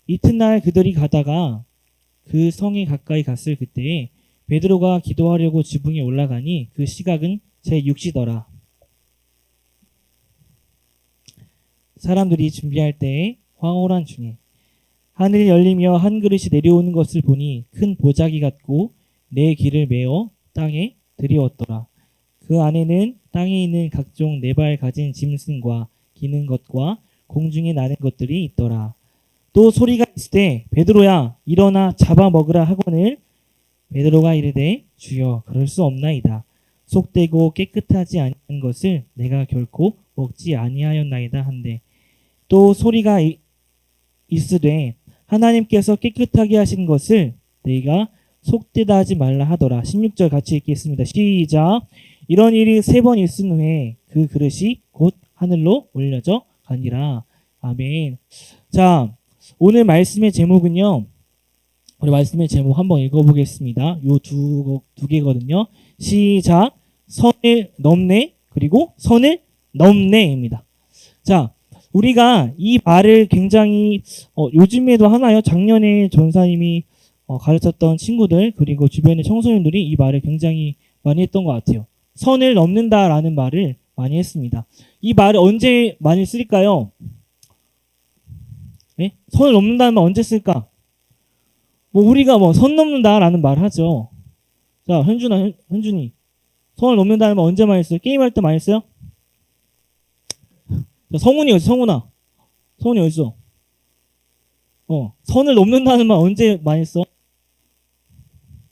이튿날 그들이 가다가 그 성에 가까이 갔을 그때에 베드로가 기도하려고 지붕에 올라가니 그 시각은 제6시더라. 사람들이 준비할 때에 황홀한 중에 하늘이 열리며 한 그릇이 내려오는 것을 보니 큰 보자기 같고 네 길을 메어 땅에 들이웠더라. 그 안에는 땅에 있는 각종 네 발 가진 짐승과 기는 것과 공중에 나는 것들이 있더라. 또 소리가 있을 때 베드로야 일어나 잡아먹으라 하거늘 베드로가 이르되 주여 그럴 수 없나이다. 속되고 깨끗하지 아니한 것을 내가 결코 먹지 아니하였나이다 한데 또 소리가 있으되 하나님께서 깨끗하게 하신 것을 내가 속되다 하지 말라 하더라. 16절 같이 읽겠습니다. 시작. 이런 일이 3번 있은 후에 그 그릇이 곧 하늘로 올려져 가니라. 아멘. 자, 오늘 말씀의 제목은요. 우리 말씀의 제목 한번 읽어보겠습니다. 요 두 개거든요. 시작. 선을 넘네 그리고 선을 넘네입니다. 자, 우리가 이 말을 굉장히 요즘에도 하나요? 작년에 전사님이 가르쳤던 친구들 그리고 주변의 청소년들이 이 말을 굉장히 많이 했던 것 같아요. 선을 넘는다라는 말을 많이 했습니다. 이 말을 언제 많이 쓸까요? 네? 선을 넘는다는 말 언제 쓸까? 우리가 선 넘는다라는 말을 하죠. 자, 현준이 선을 넘는다는 말 언제 많이 써요? 게임할 때 많이 써요? 자, 성훈이 어디 성훈아? 성훈이 어디 있어? 선을 넘는다는 말 언제 많이 써?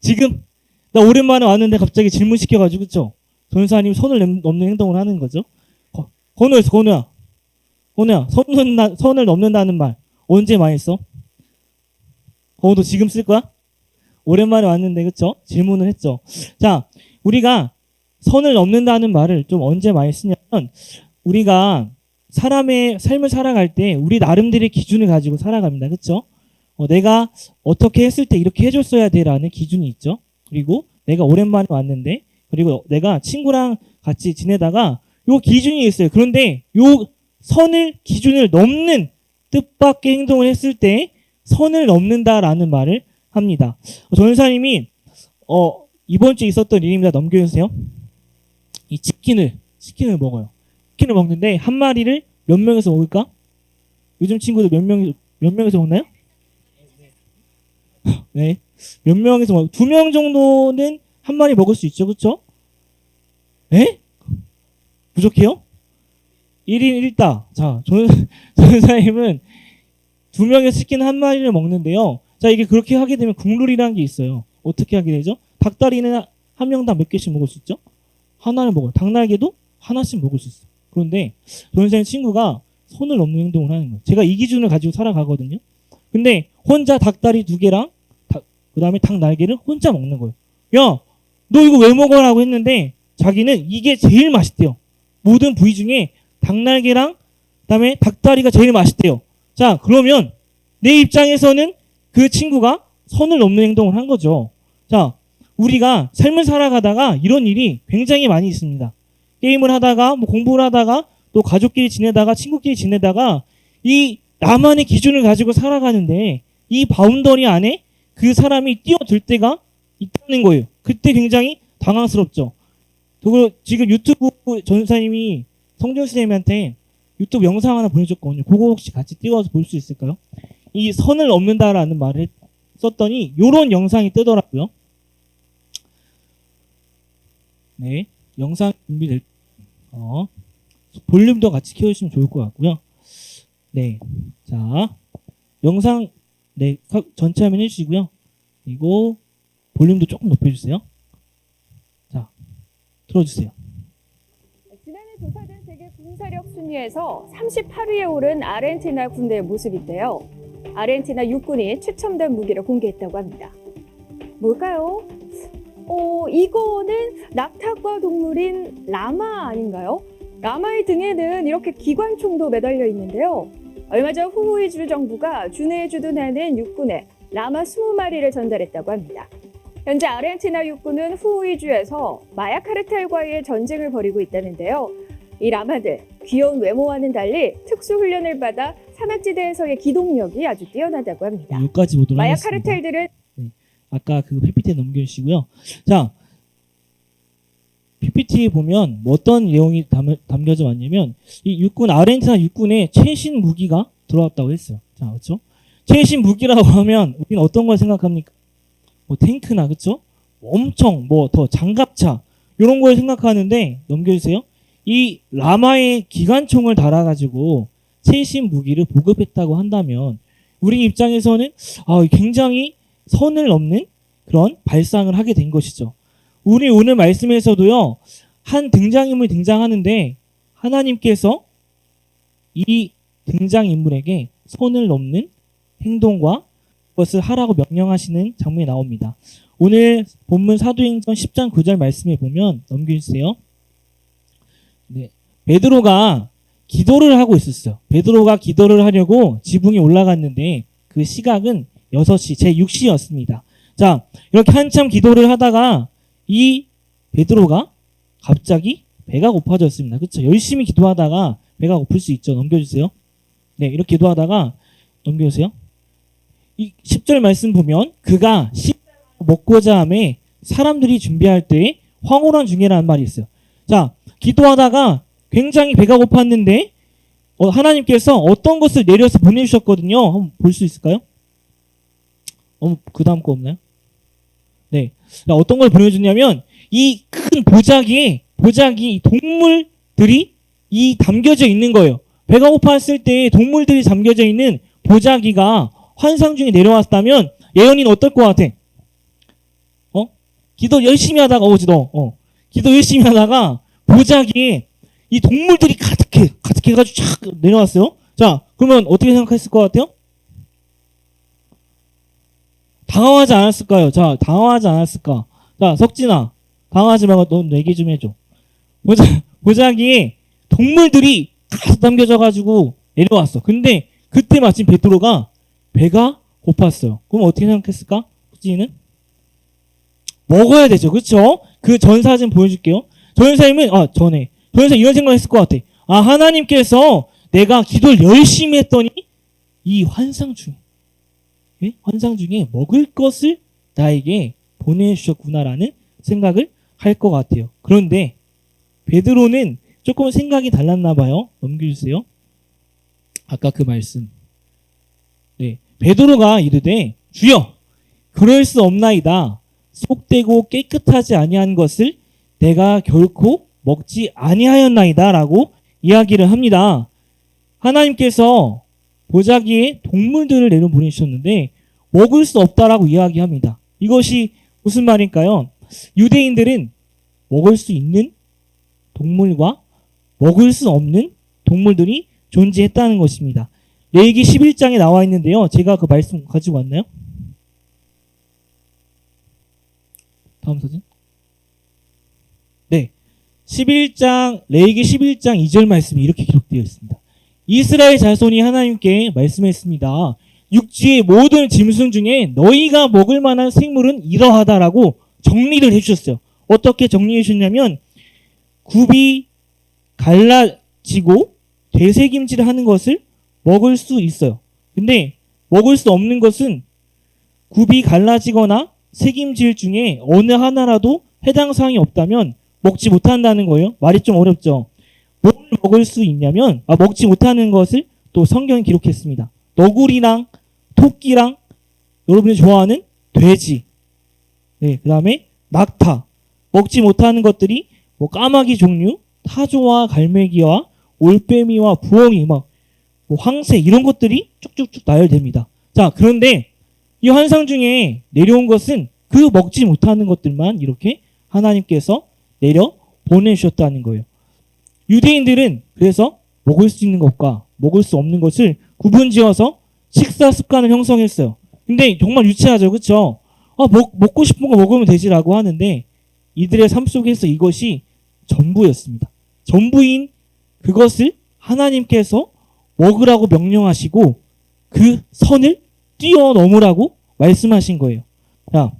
지금? 나 오랜만에 왔는데 갑자기 질문 시켜가지고 그쵸? 전사님 선을 넘는 행동을 하는 거죠. 건우야, 건우야, 선을 넘는다는 말 언제 많이 써? 건우도 지금 쓸 거야? 오랜만에 왔는데 그쵸? 질문을 했죠. 자, 우리가 선을 넘는다는 말을 좀 언제 많이 쓰냐면 우리가 사람의 삶을 살아갈 때 우리 나름대로의 기준을 가지고 살아갑니다. 그쵸? 내가 어떻게 했을 때 이렇게 해줬어야 돼라는 기준이 있죠. 그리고 내가 오랜만에 왔는데 그리고 내가 친구랑 같이 지내다가 요 기준이 있어요. 그런데 요 기준을 넘는 뜻밖의 행동을 했을 때 선을 넘는다라는 말을 합니다. 전사님이 이번 주에 있었던 일입니다. 넘겨주세요. 이 치킨을 먹어요. 치킨을 먹는데 한 마리를 몇 명에서 먹을까? 요즘 친구들 몇 명에서 먹나요? 네. 몇 명에서 2명 정도는 한 마리 먹을 수 있죠. 그렇죠? 에? 부족해요? 1인 1닭. 자, 전사님은 2명에서 치킨 한 마리를 먹는데요. 자, 이게 그렇게 하게 되면 국룰이라는 게 있어요. 어떻게 하게 되죠? 닭다리는 한 명당 몇 개씩 먹을 수 있죠? 하나를 먹어요. 닭날개도 하나씩 먹을 수 있어요. 그런데 전사님 친구가 선을 넘는 행동을 하는 거예요. 제가 이 기준을 가지고 살아가거든요. 근데 혼자 닭다리 2개랑 그 다음에 닭날개를 혼자 먹는 거예요. 야, 너 이거 왜 먹어라고 했는데 자기는 이게 제일 맛있대요. 모든 부위 중에 닭날개랑 그 다음에 닭다리가 제일 맛있대요. 자, 그러면 내 입장에서는 그 친구가 선을 넘는 행동을 한 거죠. 자, 우리가 삶을 살아가다가 이런 일이 굉장히 많이 있습니다. 게임을 하다가 공부를 하다가 또 가족끼리 지내다가 친구끼리 지내다가 이 나만의 기준을 가지고 살아가는데 이 바운더리 안에 그 사람이 뛰어들 때가 있다는 거예요. 그때 굉장히 당황스럽죠. 그리고 지금 유튜브 전사님이 성준 선생님한테 유튜브 영상 하나 보내줬거든요. 그거 혹시 같이 띄워서 볼 수 있을까요? 이 선을 넘는다라는 말을 썼더니 이런 영상이 뜨더라고요. 네, 영상 준비될 볼륨도 같이 키워주시면 좋을 것 같고요. 네, 자 영상 전체 화면 해주시고요. 그리고 볼륨도 조금 높여주세요. 자, 틀어주세요. 지난해 조사된 세계 군사력 순위에서 38위에 오른 아르헨티나 군대의 모습인데요. 아르헨티나 육군이 최첨단 무기를 공개했다고 합니다. 뭘까요? 이거는 낙타과 동물인 라마 아닌가요? 라마의 등에는 이렇게 기관총도 매달려 있는데요. 얼마 전 후이주 정부가 주내에 주둔하는 육군에 라마 20마리를 전달했다고 합니다. 현재 아르헨티나 육군은 후이주에서 마약 카르텔과의 전쟁을 벌이고 있다는데요. 이 라마들 귀여운 외모와는 달리 특수 훈련을 받아 사막지대에서의 기동력이 아주 뛰어나다고 합니다. 여기까지 보도록 마약 하겠습니다. 카르텔들은 아까 그 PPT 넘겨주시고요. 자, PPT에 보면 뭐 어떤 내용이 담겨져 왔냐면 이 육군 아르헨티나 육군에 최신 무기가 들어왔다고 했어요. 자, 그렇죠? 최신 무기라고 하면 우리는 어떤 걸 생각합니까? 뭐 탱크나 그렇죠? 엄청 뭐 더 장갑차 이런 걸 생각하는데 넘겨주세요. 이 라마의 기관총을 달아가지고 최신 무기를 보급했다고 한다면 우리 입장에서는 굉장히 선을 넘는 그런 발상을 하게 된 것이죠. 우리 오늘 말씀에서도요, 한 등장인물이 등장하는데 하나님께서 이 등장인물에게 선을 넘는 행동과 그것을 하라고 명령하시는 장면이 나옵니다. 오늘 본문 사도행전 10장 9절 말씀에 보면 넘겨주세요. 네, 베드로가 기도를 하고 있었어요. 베드로가 기도를 하려고 지붕에 올라갔는데 그 시각은 6시, 제 6시였습니다. 자, 이렇게 한참 기도를 하다가 이 베드로가 갑자기 배가 고파졌습니다. 그렇죠? 열심히 기도하다가 배가 고플 수 있죠. 넘겨주세요. 네, 이렇게 기도하다가 넘겨주세요. 이 10절 말씀 보면 그가 먹고자 하매 사람들이 준비할 때에 황홀한 중에라는 말이 있어요. 자, 기도하다가 굉장히 배가 고팠는데 하나님께서 어떤 것을 내려서 보내주셨거든요. 한번 볼 수 있을까요? 그 다음 거 없나요? 네. 어떤 걸 보내주냐면 이 큰 보자기에 이 동물들이 담겨져 있는 거예요. 배가 고팠을 때 동물들이 담겨져 있는 보자기가 환상 중에 내려왔다면 예언이는 어떨 것 같아? 기도 열심히 하다가 기도 열심히 하다가 보자기에 이 동물들이 가득해가지고 쫙 내려왔어요. 자, 그러면 어떻게 생각했을 것 같아요? 당황하지 않았을까요? 자, 당황하지 않았을까? 자, 석진아, 당황하지 말고 너 얘기 좀 해줘. 보자기에 동물들이 가득 담겨져가지고 내려왔어. 근데 그때 마침 베드로가 배가 고팠어요. 그럼 어떻게 생각했을까? 석진이는? 먹어야 되죠. 그쵸? 그 전사 좀 보여줄게요. 전사님은, 전사 이런 생각을 했을 것 같아. 하나님께서 내가 기도를 열심히 했더니 이 환상 중에 먹을 것을 나에게 보내주셨구나라는 생각을 할 것 같아요. 그런데 베드로는 조금 생각이 달랐나 봐요. 넘겨주세요. 아까 그 말씀. 네, 베드로가 이르되 주여 그럴 수 없나이다. 속되고 깨끗하지 아니한 것을 내가 결코 먹지 아니하였나이다 라고 이야기를 합니다. 하나님께서 보자기에 동물들을 내려보내주셨는데 먹을 수 없다라고 이야기합니다. 이것이 무슨 말일까요? 유대인들은 먹을 수 있는 동물과 먹을 수 없는 동물들이 존재했다는 것입니다. 레위기 11장에 나와 있는데요. 제가 그 말씀 가지고 왔나요? 다음 사진. 네. 레위기 11장 2절 말씀이 이렇게 기록되어 있습니다. 이스라엘 자손이 하나님께 말씀했습니다. 육지의 모든 짐승 중에 너희가 먹을 만한 생물은 이러하다라고 정리를 해주셨어요. 어떻게 정리해 주셨냐면 굽이 갈라지고 되새김질을 하는 것을 먹을 수 있어요. 근데 먹을 수 없는 것은 굽이 갈라지거나 새김질 중에 어느 하나라도 해당 사항이 없다면 먹지 못한다는 거예요. 말이 좀 어렵죠. 뭘 먹을 수 있냐면 먹지 못하는 것을 또 성경에 기록했습니다. 너구리랑 토끼랑 여러분이 좋아하는 돼지, 네, 그 다음에 낙타. 먹지 못하는 것들이 뭐 까마귀 종류, 타조와 갈매기와 올빼미와 부엉이, 황새 이런 것들이 쭉쭉쭉 나열됩니다. 자, 그런데 이 환상 중에 내려온 것은 그 먹지 못하는 것들만 이렇게 하나님께서 내려 보내주셨다는 거예요. 유대인들은 그래서 먹을 수 있는 것과 먹을 수 없는 것을 구분지어서 식사 습관을 형성했어요. 근데 정말 유치하죠. 그렇죠? 먹고 싶은 거 먹으면 되지라고 하는데 이들의 삶 속에서 이것이 전부였습니다. 전부인 그것을 하나님께서 먹으라고 명령하시고 그 선을 뛰어넘으라고 말씀하신 거예요. 자,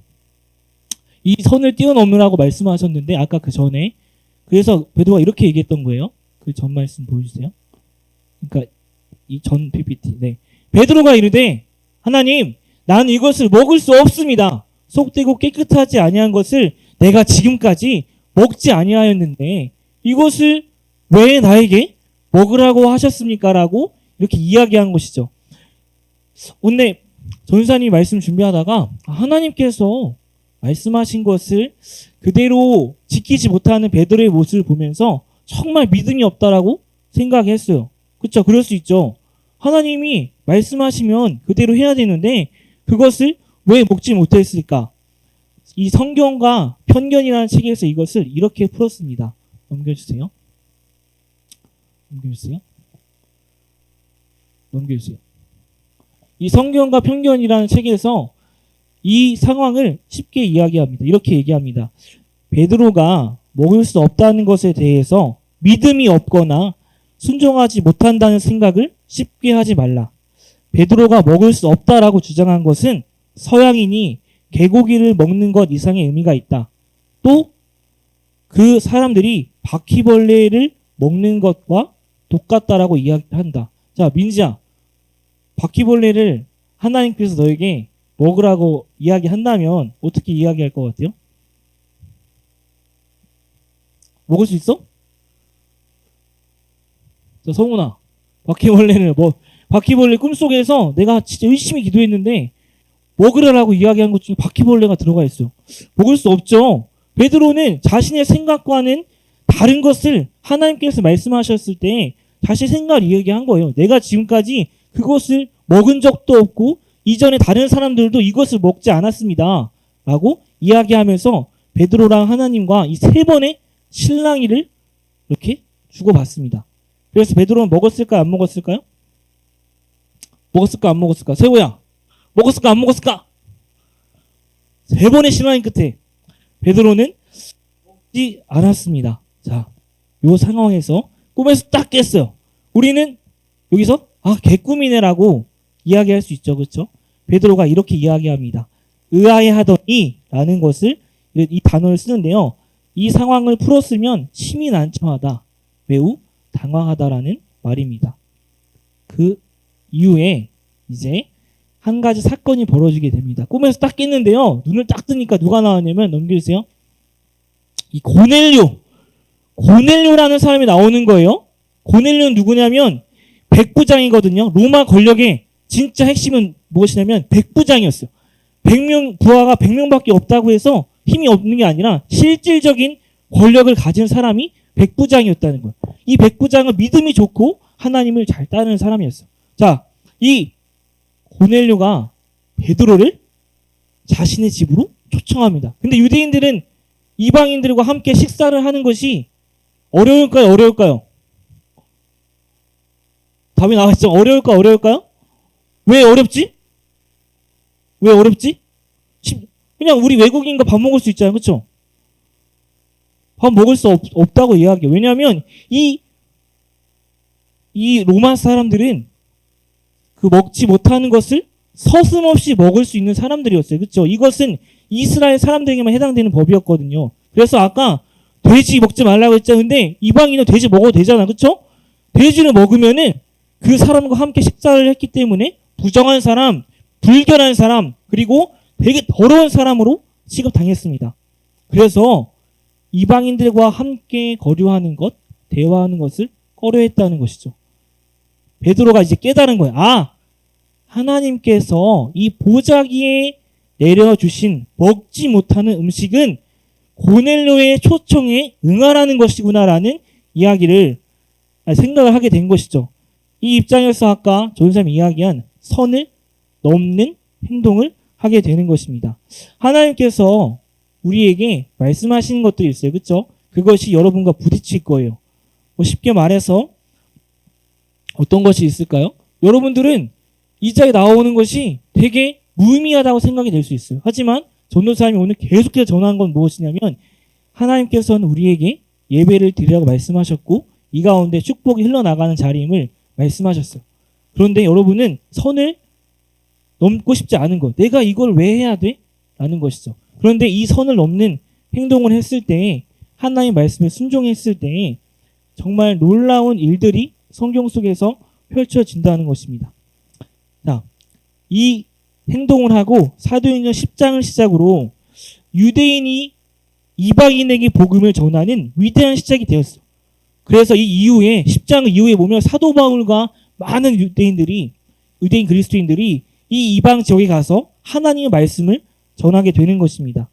이 선을 뛰어넘으라고 말씀하셨는데 아까 그 전에 그래서 베드로가 이렇게 얘기했던 거예요. 그 전 말씀 보여주세요. 그러니까 이 전 PPT. 네. 베드로가 이르되 하나님 나는 이것을 먹을 수 없습니다. 속되고 깨끗하지 아니한 것을 내가 지금까지 먹지 아니하였는데 이것을 왜 나에게 먹으라고 하셨습니까? 라고 이렇게 이야기한 것이죠. 오늘 전사님이 말씀 준비하다가 하나님께서 말씀하신 것을 그대로 지키지 못하는 베드로의 모습을 보면서 정말 믿음이 없다라고 생각했어요. 그렇죠? 그럴 수 있죠. 하나님이 말씀하시면 그대로 해야 되는데 그것을 왜 먹지 못했을까? 이 성경과 편견이라는 책에서 이것을 이렇게 풀었습니다. 넘겨주세요. 넘겨주세요. 이 성경과 편견이라는 책에서 이 상황을 쉽게 이야기합니다. 이렇게 얘기합니다. 베드로가 먹을 수 없다는 것에 대해서 믿음이 없거나 순종하지 못한다는 생각을 쉽게 하지 말라. 베드로가 먹을 수 없다라고 주장한 것은 서양인이 개고기를 먹는 것 이상의 의미가 있다. 또 그 사람들이 바퀴벌레를 먹는 것과 똑같다라고 이야기한다. 자, 민지야. 바퀴벌레를 하나님께서 너에게 먹으라고 이야기한다면 어떻게 이야기할 것 같아요? 먹을 수 있어? 자, 성훈아. 바퀴벌레 꿈속에서 내가 진짜 열심히 기도했는데 먹으라고 이야기한 것 중에 바퀴벌레가 들어가 있어요. 먹을 수 없죠. 베드로는 자신의 생각과는 다른 것을 하나님께서 말씀하셨을 때 다시 생각을 이야기한 거예요. 내가 지금까지 그것을 먹은 적도 없고 이전에 다른 사람들도 이것을 먹지 않았습니다. 라고 이야기하면서 베드로랑 하나님과 이 세 번의 실랑이를 이렇게 주고받습니다. 그래서 베드로는 먹었을까 안 먹었을까요? 먹었을까 안 먹었을까? 세호야 먹었을까 안 먹었을까? 세 번의 실랑이 끝에 베드로는 먹지 않았습니다. 자, 요 상황에서 꿈에서 딱 깼어요. 우리는 여기서 개꿈이네라고 이야기할 수 있죠. 그렇죠? 베드로가 이렇게 이야기합니다. 의아해하더니 라는 것을 이 단어를 쓰는데요. 이 상황을 풀었으면 심히 난처하다. 매우 당황하다라는 말입니다. 그 이후에 이제 한 가지 사건이 벌어지게 됩니다. 꿈에서 딱 깼는데요. 눈을 딱 뜨니까 누가 나왔냐면 넘겨주세요. 이 고넬료라는 사람이 나오는 거예요. 고넬료는 누구냐면 백부장이거든요. 로마 권력의 진짜 핵심은 무엇이냐면 백부장이었어요. 100명 부하가 100명밖에 없다고 해서 힘이 없는 게 아니라 실질적인 권력을 가진 사람이 백부장이었다는 거예요. 이 백부장은 믿음이 좋고 하나님을 잘 따르는 사람이었어요. 자, 이 고넬료가 베드로를 자신의 집으로 초청합니다. 근데 유대인들은 이방인들과 함께 식사를 하는 것이 어려울까요? 답이 나왔죠. 어려울까요? 왜 어렵지? 그냥 우리 외국인과 밥 먹을 수 있잖아요. 그렇죠? 밥 먹을 수 없다고 이야기해요. 왜냐하면 이 로마 사람들은 그 먹지 못하는 것을 서슴없이 먹을 수 있는 사람들이었어요. 그렇죠? 이것은 이스라엘 사람들에게만 해당되는 법이었거든요. 그래서 아까 돼지 먹지 말라고 했잖아요. 근데 이방인은 돼지 먹어도 되잖아. 그렇죠? 돼지를 먹으면은 그 사람과 함께 식사를 했기 때문에 부정한 사람, 불결한 사람, 그리고 되게 더러운 사람으로 취급당했습니다. 그래서 이방인들과 함께 거류하는 것, 대화하는 것을 꺼려했다는 것이죠. 베드로가 이제 깨달은 거예요. 하나님께서 이 보자기에 내려주신 먹지 못하는 음식은 고넬료의 초청에 응하라는 것이구나라는 이야기를 생각을 하게 된 것이죠. 이 입장에서 아까 전사님이 이야기한 선을 넘는 행동을 하게 되는 것입니다. 하나님께서 우리에게 말씀하시는 것들이 있어요. 그렇죠? 그것이 여러분과 부딪힐 거예요. 쉽게 말해서 어떤 것이 있을까요? 여러분들은 이 자리에 나오는 것이 되게 무의미하다고 생각이 될 수 있어요. 하지만 전도사님이 오늘 계속해서 전하는 건 무엇이냐면 하나님께서는 우리에게 예배를 드리라고 말씀하셨고 이 가운데 축복이 흘러나가는 자리임을 말씀하셨어요. 그런데 여러분은 선을 넘고 싶지 않은 것, 내가 이걸 왜 해야 돼? 라는 것이죠. 그런데 이 선을 넘는 행동을 했을 때 하나님의 말씀에 순종했을 때 정말 놀라운 일들이 성경 속에서 펼쳐진다는 것입니다. 자, 이 행동을 하고 사도행전 10장을 시작으로 유대인이 이방인에게 복음을 전하는 위대한 시작이 되었어. 그래서 이 이후에 10장 이후에 보면 사도 바울과 많은 유대인 그리스도인들이 이 이방 지역에 가서 하나님의 말씀을 전하게 되는 것입니다.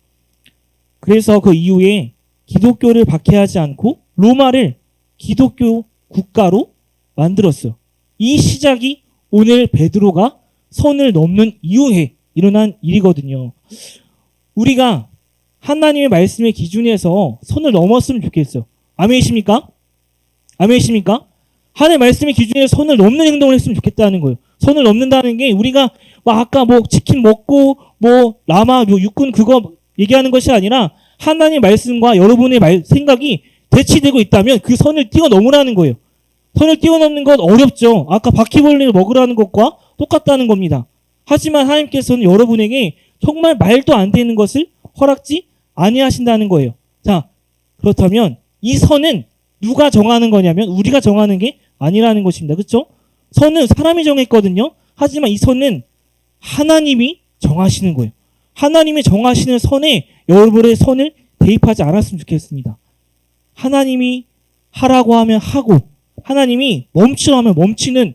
그래서 그 이후에 기독교를 박해하지 않고 로마를 기독교 국가로 만들었어요. 이 시작이 오늘 베드로가 선을 넘는 이후에 일어난 일이거든요. 우리가 하나님의 말씀의 기준에서 선을 넘었으면 좋겠어요. 아멘이십니까? 아멘이십니까? 하나님의 말씀의 기준에서 선을 넘는 행동을 했으면 좋겠다는 거예요. 선을 넘는다는 게 우리가 아까 치킨 먹고 라마 육군 그거 얘기하는 것이 아니라 하나님의 말씀과 여러분의 생각이 대치되고 있다면 그 선을 뛰어넘으라는 거예요. 선을 뛰어넘는 건 어렵죠. 아까 바퀴벌레를 먹으라는 것과 똑같다는 겁니다. 하지만 하나님께서는 여러분에게 정말 말도 안 되는 것을 허락지 아니하신다는 거예요. 자, 그렇다면 이 선은 누가 정하는 거냐면 우리가 정하는 게 아니라는 것입니다. 그렇죠? 선은 사람이 정했거든요. 하지만 이 선은 하나님이 정하시는 거예요. 하나님이 정하시는 선에 여러분의 선을 대입하지 않았으면 좋겠습니다. 하나님이 하라고 하면 하고 하나님이 멈추라고 하면 멈추는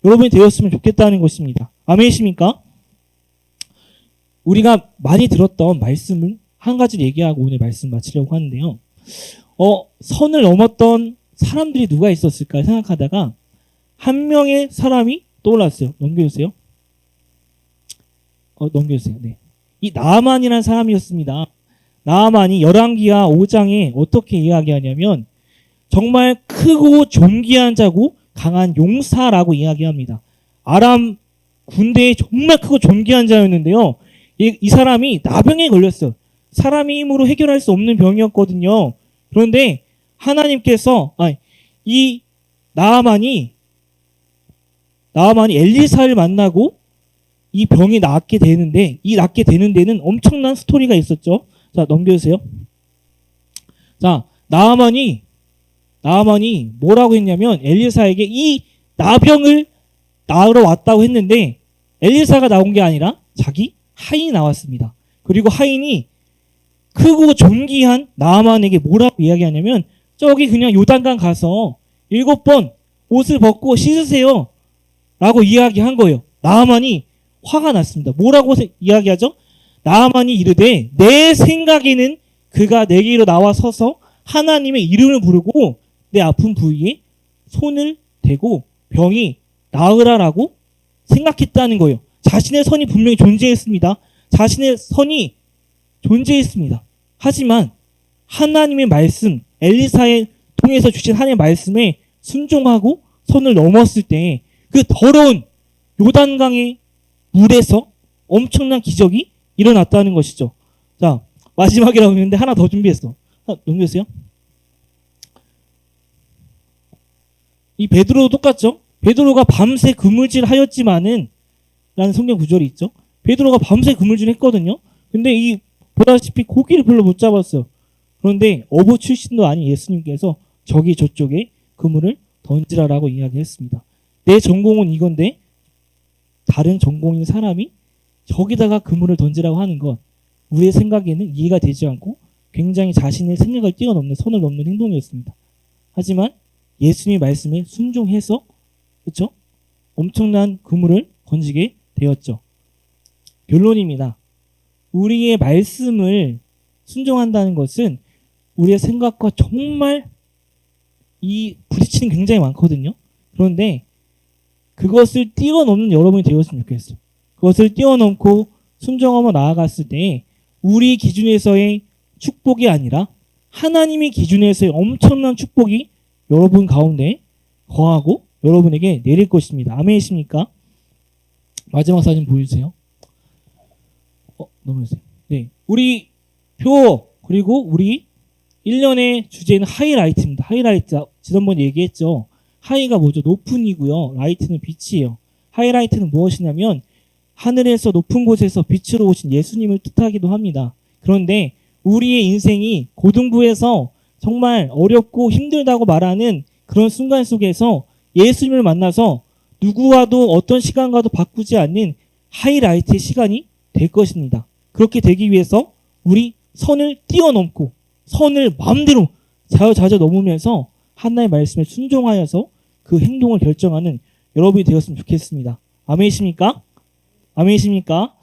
여러분이 되었으면 좋겠다는 것입니다. 아멘이십니까? 우리가 많이 들었던 말씀을 한 가지를 얘기하고 오늘 말씀 마치려고 하는데요. 선을 넘었던 사람들이 누가 있었을까 생각하다가 한 명의 사람이 떠올랐어요. 넘겨주세요. 넘겨주세요. 네. 이 나아만이라는 사람이었습니다. 나아만이 열왕기하 5장에 어떻게 이야기하냐면 정말 크고 존귀한 자고 강한 용사라고 이야기합니다. 아람 군대에 정말 크고 존귀한 자였는데요. 이 사람이 나병에 걸렸어요. 사람의 힘으로 해결할 수 없는 병이었거든요. 그런데 하나님께서 이 나아만이 엘리사를 만나고 이 병이 낫게 되는데 이 낫게 되는 데는 엄청난 스토리가 있었죠. 자, 넘겨주세요. 자, 나아만이 뭐라고 했냐면 엘리사에게 이 나병을 나으러 왔다고 했는데 엘리사가 나온 게 아니라 자기 하인이 나왔습니다. 그리고 하인이 크고 존귀한 나아만에게 뭐라고 이야기하냐면 저기 그냥 요단강 가서 7번 옷을 벗고 씻으세요 라고 이야기한 거예요. 나아만이 화가 났습니다. 뭐라고 이야기하죠? 나아만이 이르되 내 생각에는 그가 내게로 나와 서서 하나님의 이름을 부르고 내 아픈 부위에 손을 대고 병이 나으라라고 생각했다는 거예요. 자신의 선이 분명히 존재했습니다. 자신의 선이 존재했습니다. 하지만 하나님의 말씀, 엘리사의 통해서 주신 하나님의 말씀에 순종하고 선을 넘었을 때 그 더러운 요단강의 물에서 엄청난 기적이 일어났다는 것이죠. 자, 마지막이라고 했는데 하나 더 준비했어. 넘겨주세요. 이 베드로도 똑같죠? 베드로가 밤새 그물질 하였지만은 라는 성경 구절이 있죠. 베드로가 밤새 그물질 했거든요. 근데 보다시피 고기를 별로 못 잡았어요. 그런데 어부 출신도 아닌 예수님께서 저기 저쪽에 그물을 던지라라고 이야기했습니다. 내 전공은 이건데 다른 전공인 사람이 저기다가 그물을 던지라고 하는 건 우리의 생각에는 이해가 되지 않고 굉장히 자신의 생각을 뛰어넘는 선을 넘는 행동이었습니다. 하지만 예수님의 말씀에 순종해서 그렇죠? 엄청난 그물을 건지게 되었죠. 결론입니다. 우리의 말씀을 순종한다는 것은 우리의 생각과 정말 부딪히는 굉장히 많거든요. 그런데 그것을 뛰어넘는 여러분이 되었으면 좋겠어요. 그것을 뛰어넘고 순종하며 나아갔을 때 우리 기준에서의 축복이 아니라 하나님의 기준에서의 엄청난 축복이 여러분 가운데 거하고 여러분에게 내릴 것입니다. 아멘이십니까? 마지막 사진 보여주세요. 넘어주세요. 네, 우리 표 그리고 우리 1년의 주제는 하이라이트입니다. 하이라이트 지난번에 얘기했죠. 하이가 뭐죠? 높은이고요. 라이트는 빛이에요. 하이라이트는 무엇이냐면 하늘에서 높은 곳에서 빛으로 오신 예수님을 뜻하기도 합니다. 그런데 우리의 인생이 고등부에서 정말 어렵고 힘들다고 말하는 그런 순간 속에서 예수님을 만나서 누구와도 어떤 시간과도 바꾸지 않는 하이라이트의 시간이 될 것입니다. 그렇게 되기 위해서 우리 선을 뛰어넘고 선을 마음대로 자유자재 넘으면서 하나님의 말씀에 순종하여서 그 행동을 결정하는 여러분이 되었으면 좋겠습니다. 아멘이십니까? 아멘이십니까?